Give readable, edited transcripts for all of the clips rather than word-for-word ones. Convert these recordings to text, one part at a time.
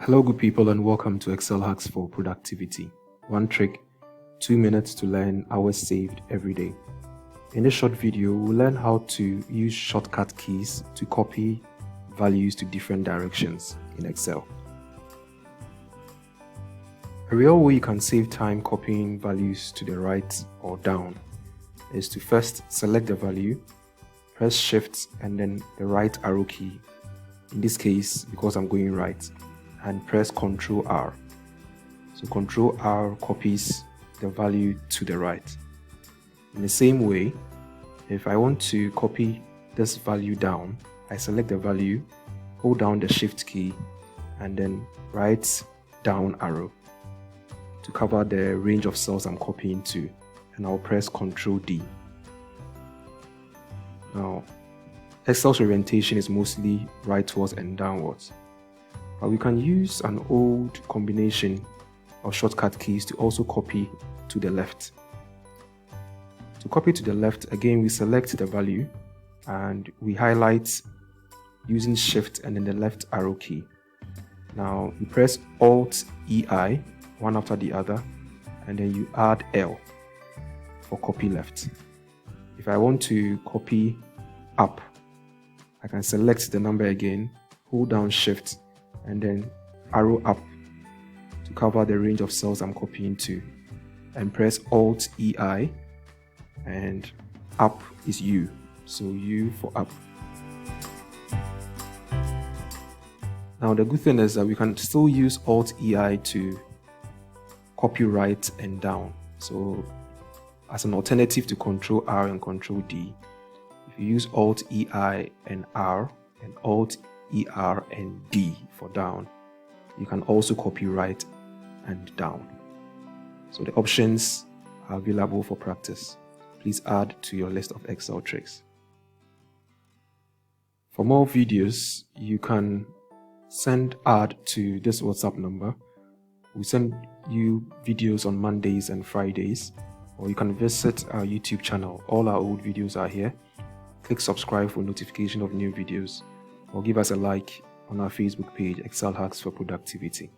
Hello good people and welcome to Excel Hacks for Productivity. One trick, 2 minutes to learn, hours saved every day. In this short video, we'll learn how to use shortcut keys to copy values to different directions in Excel. A real way you can save time copying values to the right or down is to first select the value, press Shift and then the right arrow key. In this case, because I'm going right, and press Ctrl R. So Ctrl R copies the value to the right. In the same way, if I want to copy this value down, I select the value, hold down the Shift key, and then right down arrow to cover the range of cells I'm copying to, and I'll press Ctrl D. Now, Excel's orientation is mostly rightwards and downwards. But we can use an old combination of shortcut keys to also copy to the left. To copy to the left, again we select the value and we highlight using Shift and then the left arrow key. Now you press Alt EI, one after the other, and then you add L for copy left. If I want to copy up, I can select the number again, hold down Shift, and then arrow up to cover the range of cells I'm copying to, and press Alt EI, and up is U, so U for up. Now the good thing is that we can still use Alt EI to copy right and down. So as an alternative to Ctrl R and Ctrl D, if you use Alt EI and R and Alt ER and D for down, you can also copy right and down. So the options are available for practice. Please add to your list of Excel tricks. For more videos, you can send ad to this WhatsApp number. We send you videos on Mondays and Fridays, or you can visit our YouTube channel. All our old videos are here. Click subscribe for notification of new videos, or give us a like on our Facebook page, Excel Hacks for Productivity.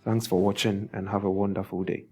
Thanks for watching and have a wonderful day.